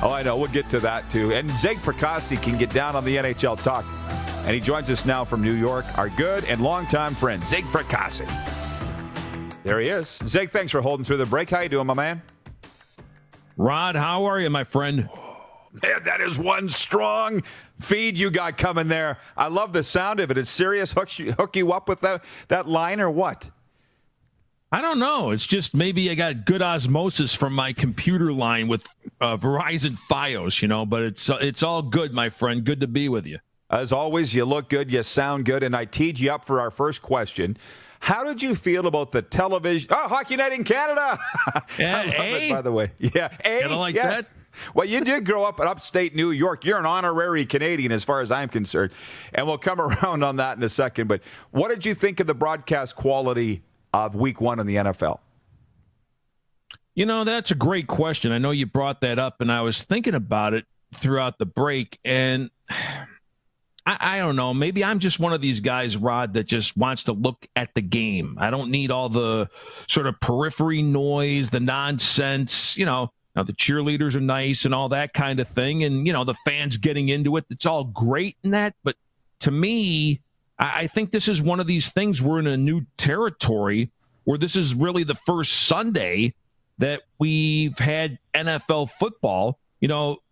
Oh, I know. We'll get to that, too. And Zig Fracassi can get down on the NHL talk. And he joins us now from New York, our good and longtime friend, Zig Fracassi. There he is. Zig, thanks for holding through the break. How you doing, my man? Rod, how are you, my friend? Man, that is one strong feed you got coming there. I love the sound of it. Is Sirius hook you up with that line or what? I don't know. It's just maybe I got good osmosis from my computer line with Verizon Fios, but it's all good, my friend. Good to be with you. As always, you look good, you sound good, and I teed you up for our first question. How did you feel about the television? Oh, Hockey Night in Canada! Yeah, I love it, by the way. Yeah, kind of like that. Well, you did grow up in upstate New York. You're an honorary Canadian as far as I'm concerned. And we'll come around on that in a second. But what did you think of the broadcast quality of Week 1 in the NFL? That's a great question. I know you brought that up, and I was thinking about it throughout the break. And I don't know. Maybe I'm just one of these guys, Rod, that just wants to look at the game. I don't need all the sort of periphery noise, the nonsense, Now, the cheerleaders are nice and all that kind of thing. And, the fans getting into it. It's all great in that. But to me, I think this is one of these things. We're in a new territory where this is really the first Sunday that we've had NFL football.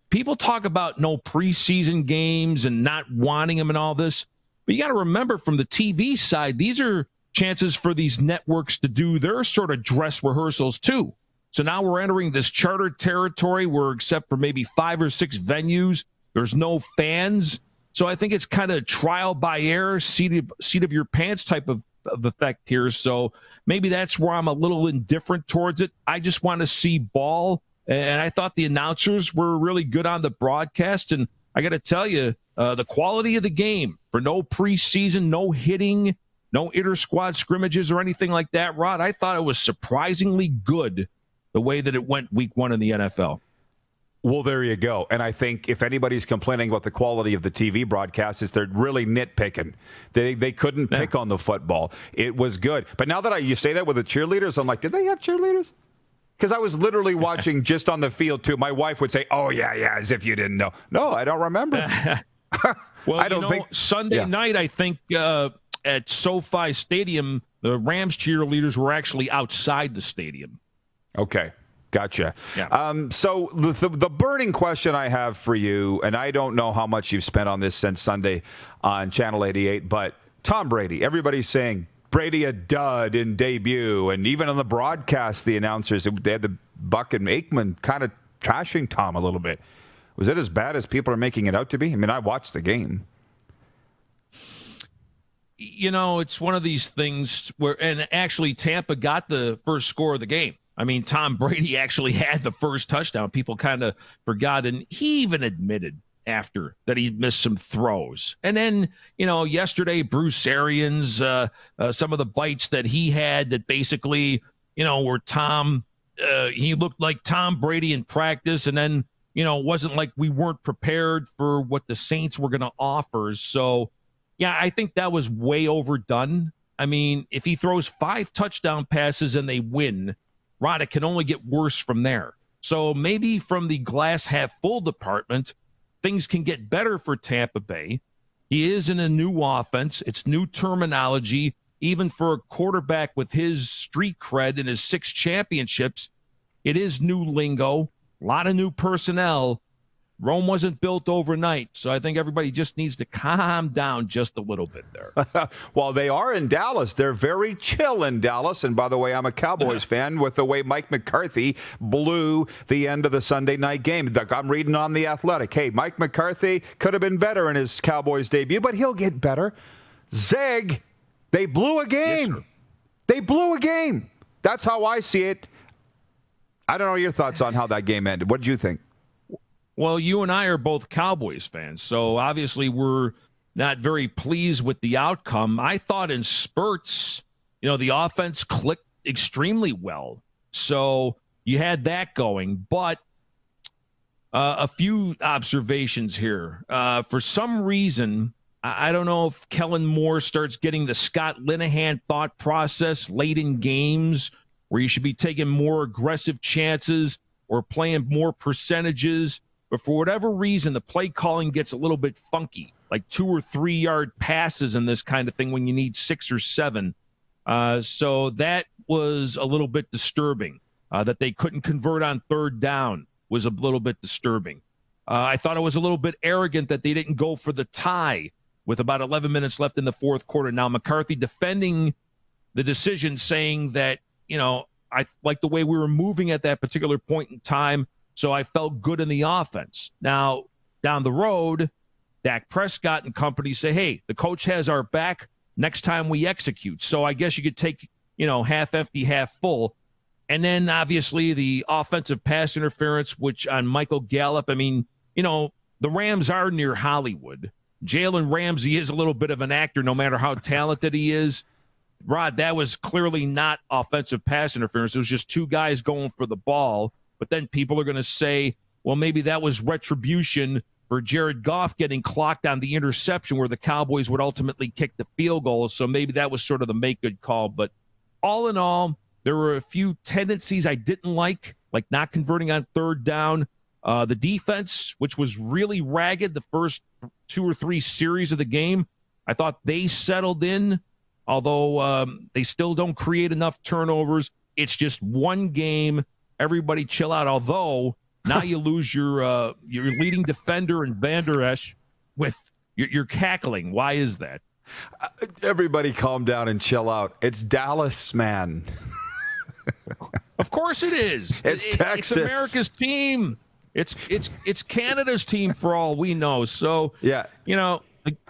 People talk about no preseason games and not wanting them and all this. But you got to remember from the TV side, these are chances for these networks to do their sort of dress rehearsals too. So now we're entering this chartered territory where, except for maybe 5 or 6 venues, there's no fans. So I think it's kind of trial by air, seat of your pants type of effect here. So maybe that's where I'm a little indifferent towards it. I just want to see ball. And I thought the announcers were really good on the broadcast. And I got to tell you, the quality of the game for no preseason, no hitting, no inter-squad scrimmages or anything like that, Rod, I thought it was surprisingly good the way that it went Week 1 in the NFL. Well, there you go. And I think if anybody's complaining about the quality of the TV broadcast, is they're really nitpicking. They couldn't pick on the football. It was good. But now that you say that with the cheerleaders, I'm like, did they have cheerleaders? Because I was literally watching just on the field, too. My wife would say, oh, yeah, as if you didn't know. No, I don't remember. Well, I don't think Sunday night, I think, at SoFi Stadium, the Rams cheerleaders were actually outside the stadium. Okay. Gotcha. Yeah. So the burning question I have for you, and I don't know how much you've spent on this since Sunday on Channel 88, but Tom Brady, everybody's saying Brady a dud in debut, and even on the broadcast, the announcers, they had the Buck and Aikman kind of trashing Tom a little bit. Was it as bad as people are making it out to be? I mean, I watched the game. It's one of these things where, and actually Tampa got the first score of the game. I mean, Tom Brady actually had the first touchdown. People kind of forgot, and he even admitted after that he missed some throws. And then, yesterday, Bruce Arians, some of the bites that he had that basically, were he looked like Tom Brady in practice, and then, it wasn't like we weren't prepared for what the Saints were going to offer. So, yeah, I think that was way overdone. I mean, if he throws 5 touchdown passes and they win, Rod, it can only get worse from there. So maybe from the glass half full department, things can get better for Tampa Bay. He is in a new offense. It's new terminology, even for a quarterback with his street cred and his 6 championships. It is new lingo, a lot of new personnel. Rome wasn't built overnight, so I think everybody just needs to calm down just a little bit there. Well, they are in Dallas. They're very chill in Dallas. And by the way, I'm a Cowboys fan with the way Mike McCarthy blew the end of the Sunday night game. I'm reading on The Athletic. Hey, Mike McCarthy could have been better in his Cowboys debut, but he'll get better. Zig, they blew a game. Yes, they blew a game. That's how I see it. I don't know your thoughts on how that game ended. What did you think? Well, you and I are both Cowboys fans, so obviously we're not very pleased with the outcome. I thought in spurts, the offense clicked extremely well. So you had that going. But a few observations here. For some reason, I don't know if Kellen Moore starts getting the Scott Linehan thought process late in games where you should be taking more aggressive chances or playing more percentages. but for whatever reason, the play calling gets a little bit funky, like 2 or 3 yard passes and this kind of thing when you need 6 or 7. So that was a little bit disturbing. That they couldn't convert on third down was a little bit disturbing. I thought it was a little bit arrogant that they didn't go for the tie with about 11 minutes left in the fourth quarter. Now, McCarthy defending the decision, saying that, I like the way we were moving at that particular point in time, so I felt good in the offense. Now, down the road, Dak Prescott and company say, hey, the coach has our back next time we execute. So I guess you could take, half empty, half full. And then, obviously, the offensive pass interference, which on Michael Gallup, the Rams are near Hollywood. Jalen Ramsey is a little bit of an actor, no matter how talented he is. Rod, that was clearly not offensive pass interference. It was just 2 guys going for the ball. But then people are going to say, well, maybe that was retribution for Jared Goff getting clocked on the interception where the Cowboys would ultimately kick the field goal. So maybe that was sort of the make-good call. But all in all, there were a few tendencies I didn't like not converting on third down. The defense, which was really ragged the first 2 or 3 series of the game, I thought they settled in, although they still don't create enough turnovers. It's just one game. Everybody chill out. Although now you lose your leading defender in Van Der Esch with you're cackling. Why is that? Everybody calm down and chill out. It's Dallas, man. Of course it is. It's Texas. It's America's team. It's Canada's team for all we know. So yeah,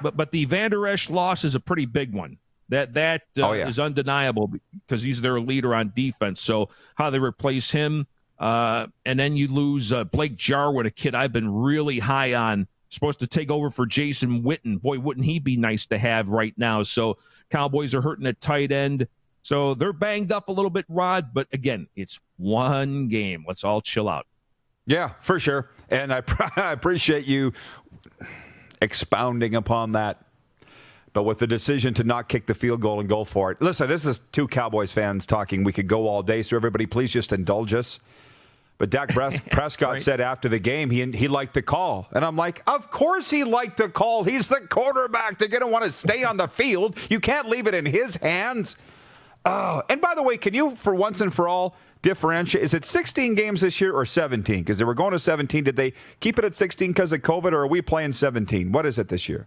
but the Van Der Esch loss is a pretty big one. That is undeniable because he's their leader on defense. So how they replace him, and then you lose Blake Jarwin, a kid I've been really high on, supposed to take over for Jason Witten. Boy, wouldn't he be nice to have right now? So Cowboys are hurting at tight end. So they're banged up a little bit, Rod. But again, it's one game. Let's all chill out. Yeah, for sure. And I appreciate you expounding upon that. But with the decision to not kick the field goal and go for it. Listen, this is 2 Cowboys fans talking. We could go all day, so everybody please just indulge us. But Dak Prescott right. said after the game he liked the call. And I'm like, of course he liked the call. He's the quarterback. They're going to want to stay on the field. You can't leave it in his hands. Oh, and by the way, can you, for once and for all, differentiate? Is it 16 games this year or 17? Because they were going to 17. Did they keep it at 16 because of COVID, or are we playing 17? What is it this year?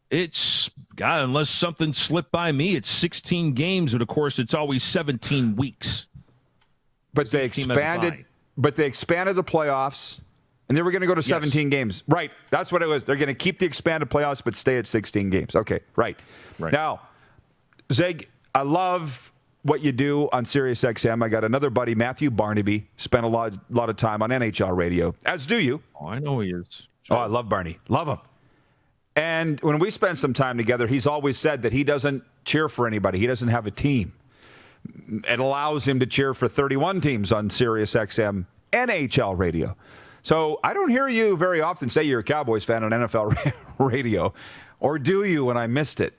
It's, God, unless something slipped by me, it's 16 games, and of course it's always 17 weeks. But they expanded the playoffs, and they were going to go to 17 games. Right, that's what it was. They're going to keep the expanded playoffs, but stay at 16 games. Okay, right. Now, Zig, I love what you do on Sirius XM. I got another buddy, Matthew Barnaby, spent a lot of time on NHL radio, as do you. Oh, I know he is. Sure. Oh, I love Barney. Love him. And when we spend some time together, he's always said that he doesn't cheer for anybody. He doesn't have a team. It allows him to cheer for 31 teams on Sirius XM NHL radio. So I don't hear you very often say you're a Cowboys fan on NFL radio. Or do you when I missed it?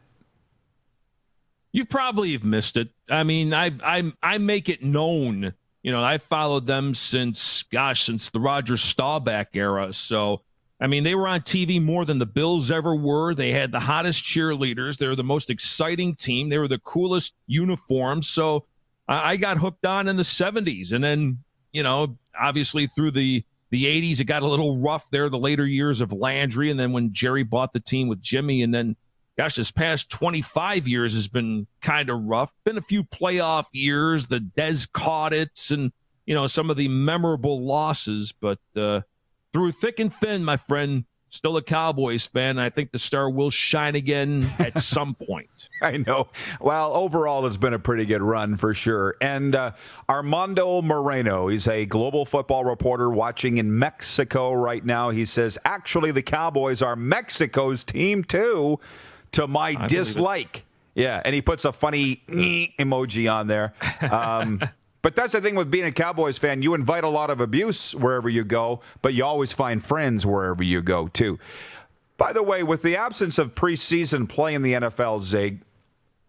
You probably have missed it. I mean, I make it known. I followed them since the Roger Staubach era. So, I mean, they were on TV more than the Bills ever were. They had the hottest cheerleaders. They were the most exciting team. They were the coolest uniforms. So I got hooked on in the 70s. And then, obviously through the 80s, it got a little rough there, the later years of Landry. And then when Jerry bought the team with Jimmy, and then this past 25 years has been kind of rough. Been a few playoff years, the Dez Caudits and, some of the memorable losses. But through thick and thin, my friend, still a Cowboys fan. I think the star will shine again at some point. I know. Well, overall, it's been a pretty good run for sure. And Armando Moreno, he's a global football reporter watching in Mexico right now. He says, actually, the Cowboys are Mexico's team, too. To my dislike. Yeah, and he puts a funny emoji on there. But that's the thing with being a Cowboys fan. You invite a lot of abuse wherever you go, but you always find friends wherever you go, too. By the way, with the absence of preseason play in the NFL, Zig,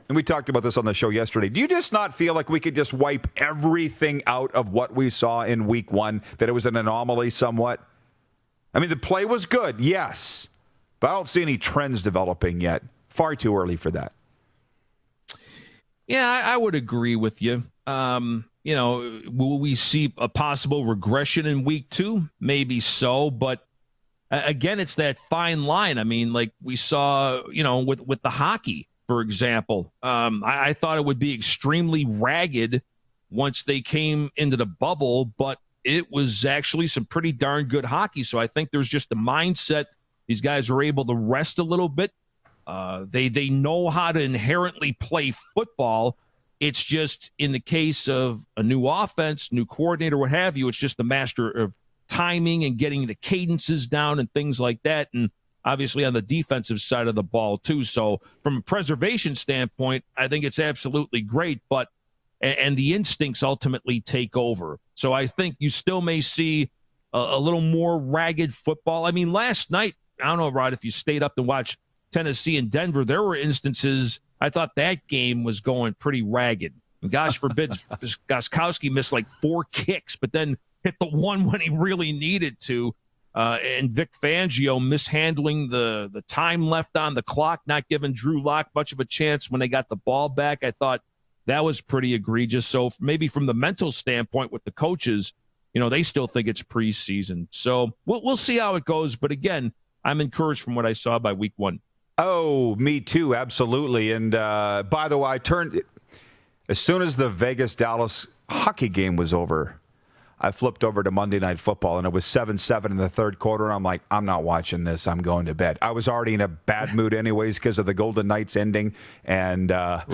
and we talked about this on the show yesterday, do you just not feel like we could just wipe everything out of what we saw in week 1, that it was an anomaly somewhat? I mean, the play was good, yes, but I don't see any trends developing yet. Far too early for that. Yeah, I would agree with you. Will we see a possible regression in week 2? Maybe so, but again, it's that fine line. I mean, like we saw, with the hockey, for example. I thought it would be extremely ragged once they came into the bubble, but it was actually some pretty darn good hockey. So I think there's just a mindset. These guys are able to rest a little bit. They know how to inherently play football. It's just in the case of a new offense, new coordinator, what have you, it's just the master of timing and getting the cadences down and things like that. And obviously on the defensive side of the ball too. So from a preservation standpoint, I think it's absolutely great, but and the instincts ultimately take over. So I think you still may see a little more ragged football. I mean, last night, I don't know, Rod, if you stayed up to watch Tennessee and Denver, there were instances I thought that game was going pretty ragged. And gosh forbid, Gostkowski missed like 4 kicks, but then hit the one when he really needed to. And Vic Fangio mishandling the time left on the clock, not giving Drew Lock much of a chance when they got the ball back. I thought that was pretty egregious. So maybe from the mental standpoint with the coaches, they still think it's preseason. So we'll see how it goes. But again, I'm encouraged from what I saw by week 1. Oh, me too, absolutely. And by the way, as soon as the Vegas-Dallas hockey game was over, I flipped over to Monday Night Football, and it was 7-7 in the third quarter. And I'm like, I'm not watching this. I'm going to bed. I was already in a bad mood anyways because of the Golden Knights ending, and I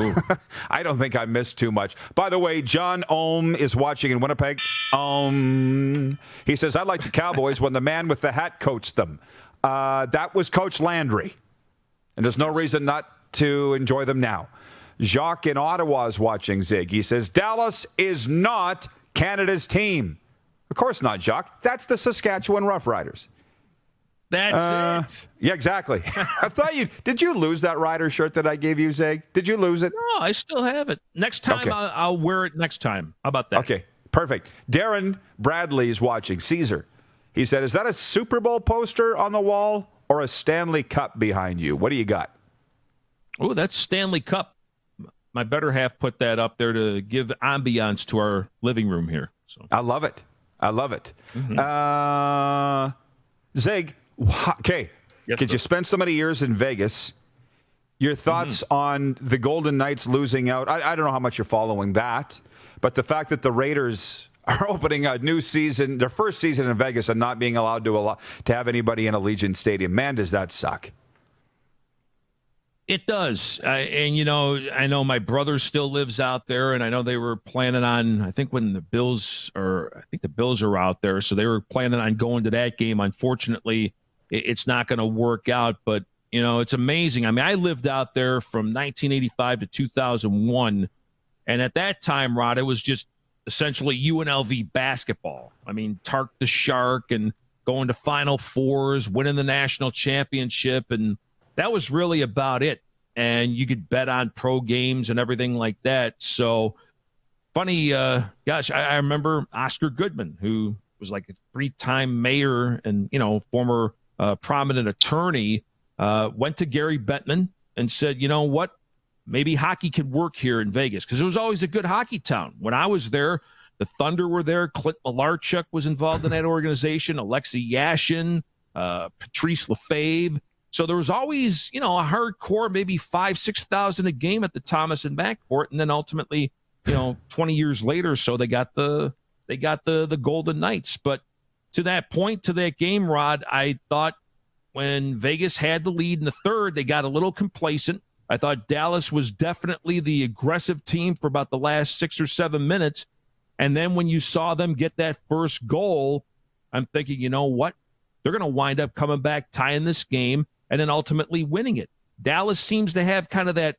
don't think I missed too much. By the way, John Ohm is watching in Winnipeg. He says, I like the Cowboys when the man with the hat coached them. That was Coach Landry. And there's no reason not to enjoy them now. Jacques in Ottawa is watching, Zig. He says, Dallas is not Canada's team. Of course not, Jacques. That's the Saskatchewan Roughriders. That's it. Yeah, exactly. I thought did you lose that Rider shirt that I gave you, Zig? Did you lose it? No, I still have it. Next time, okay. I'll wear it next time. How about that? Okay, perfect. Darren Bradley is watching, Caesar. He said, is that a Super Bowl poster on the wall or a Stanley Cup behind you? What do you got? Oh, that's Stanley Cup. My better half put that up there to give ambiance to our living room here. So I love it. Mm-hmm. Zig, okay. Yes, Could you spend so many years in Vegas? Your thoughts on the Golden Knights losing out? I don't know how much you're following that, but the fact that the Raiders are opening a new season, their first season in Vegas, and not being allowed to have anybody in Allegiant Stadium. Man, does that suck. It does. I know my brother still lives out there, and I know they were planning on, I think the Bills are out there, so they were planning on going to that game. Unfortunately, it's not going to work out, but, it's amazing. I mean, I lived out there from 1985 to 2001, and at that time, Rod, it was just essentially UNLV basketball. I mean, Tark the Shark and going to Final Fours, winning the national championship, and that was really about it. And you could bet on pro games and everything like that. So funny, I remember Oscar Goodman, who was like a 3-time mayor and, former prominent attorney, went to Gary Bettman and said, you know what? Maybe hockey could work here in Vegas, because it was always a good hockey town. When I was there, the Thunder were there. Clint Malarchuk was involved in that organization. Alexei Yashin, Patrice Lefebvre. So there was always, a hardcore, maybe 5,000-6,000 a game at the Thomas and Mack Court, and then ultimately, 20 years later, so they got the Golden Knights. But to that point, to that game, Rod, I thought when Vegas had the lead in the third, they got a little complacent. I thought Dallas was definitely the aggressive team for about the last 6 or 7 minutes. And then when you saw them get that first goal, I'm thinking, you know what? They're going to wind up coming back, tying this game, and then ultimately winning it. Dallas seems to have kind of that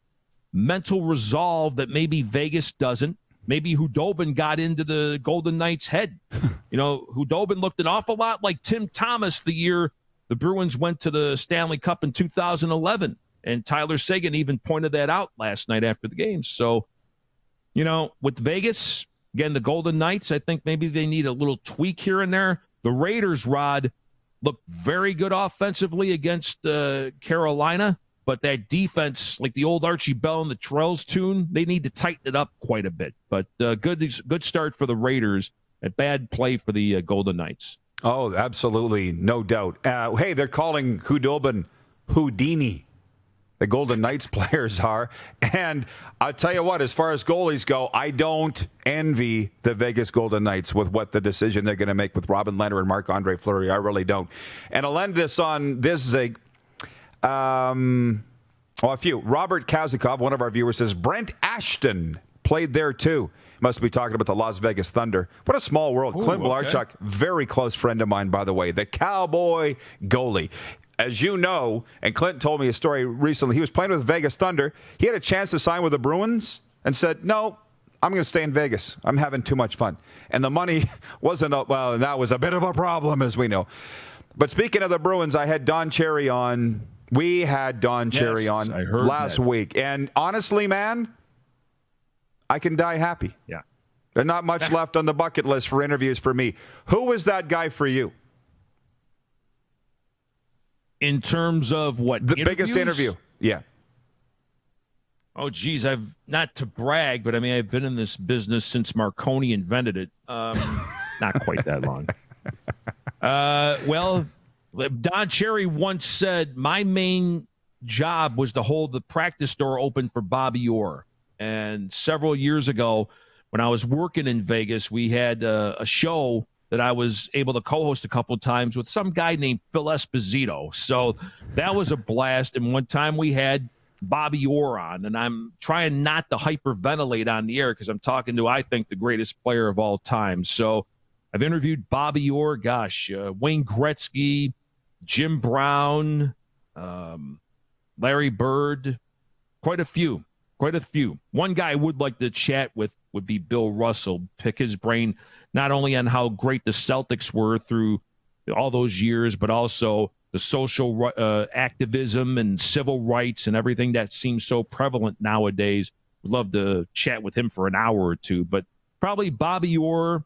mental resolve that maybe Vegas doesn't. Maybe Hudobin got into the Golden Knights' head. Hudobin looked an awful lot like Tim Thomas the year the Bruins went to the Stanley Cup in 2011. And Tyler Seguin even pointed that out last night after the game. So, with Vegas, again, the Golden Knights, I think maybe they need a little tweak here and there. The Raiders, Rod, looked very good offensively against Carolina, but that defense, like the old Archie Bell and the Terrells tune, they need to tighten it up quite a bit. But good start for the Raiders, a bad play for the Golden Knights. Oh, absolutely, no doubt. Hey, they're calling Hudobin Houdini. The Golden Knights players are. And I'll tell you what, as far as goalies go, I don't envy the Vegas Golden Knights with what the decision they're going to make with Robin Lehner and Marc-Andre Fleury. I really don't. And I'll end this on this, Zig. A few. Robert Kazakov, one of our viewers, says, Brent Ashton played there too. Must be talking about the Las Vegas Thunder. What a small world. Ooh, Clint Blarchuk, very close friend of mine, by the way, the Cowboy goalie. As you know, and Clint told me a story recently, he was playing with Vegas Thunder. He had a chance to sign with the Bruins and said, no, I'm going to stay in Vegas. I'm having too much fun. And the money wasn't, well, that was a bit of a problem, as we know. But speaking of the Bruins, I had Don Cherry on. We had Don Cherry on last week. And honestly, man, I can die happy. Yeah. There's not much left on the bucket list for interviews for me. Who was that guy for you? In terms of what? The biggest interview. Yeah. Oh, geez. I've, not to brag, but I mean, I've been in this business since Marconi invented it. Not quite that long. Well, Don Cherry once said, my main job was to hold the practice door open for Bobby Orr. And several years ago, when I was working in Vegas, we had a show that I was able to co-host a couple of times with some guy named Phil Esposito. So that was a blast. And one time we had Bobby Orr on, and I'm trying not to hyperventilate on the air because I'm talking to, I think, the greatest player of all time. So I've interviewed Bobby Orr, Wayne Gretzky, Jim Brown, Larry Bird, quite a few. One guy I would like to chat with would be Bill Russell, pick his brain not only on how great the Celtics were through all those years, but also the social activism and civil rights and everything that seems so prevalent nowadays. Would love to chat with him for an hour or two, but probably Bobby Orr,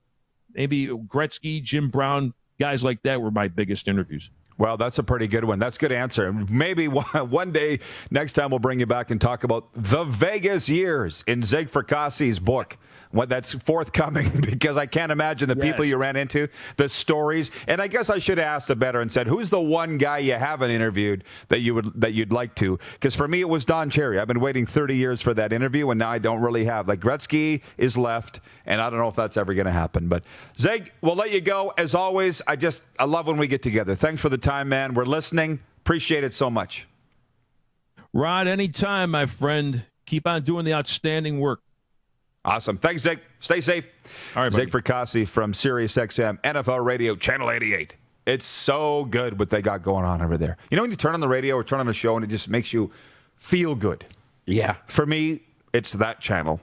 maybe Gretzky, Jim Brown, guys like that were my biggest interviews. Well, that's a pretty good one. That's a good answer. Maybe one day, next time, we'll bring you back and talk about the Vegas years in Zig Fracassi's book. What that's forthcoming, because I can't imagine the people you ran into, the stories. And I guess I should have asked it better and said, who's the one guy you haven't interviewed that you'd like to? Because for me, it was Don Cherry. I've been waiting 30 years for that interview, and now I don't really have. Like, Gretzky is left, and I don't know if that's ever going to happen. But Zig, we'll let you go. As always, I love when we get together. Thanks for the time, man. We're listening. Appreciate it so much. Rod, anytime, my friend. Keep on doing the outstanding work. Awesome. Thanks, Zig. Stay safe. All right, Zig Fracassi from Sirius XM NFL Radio, Channel 88. It's so good what they got going on over there. You know when you turn on the radio or turn on a show and it just makes you feel good? Yeah. For me, it's that channel.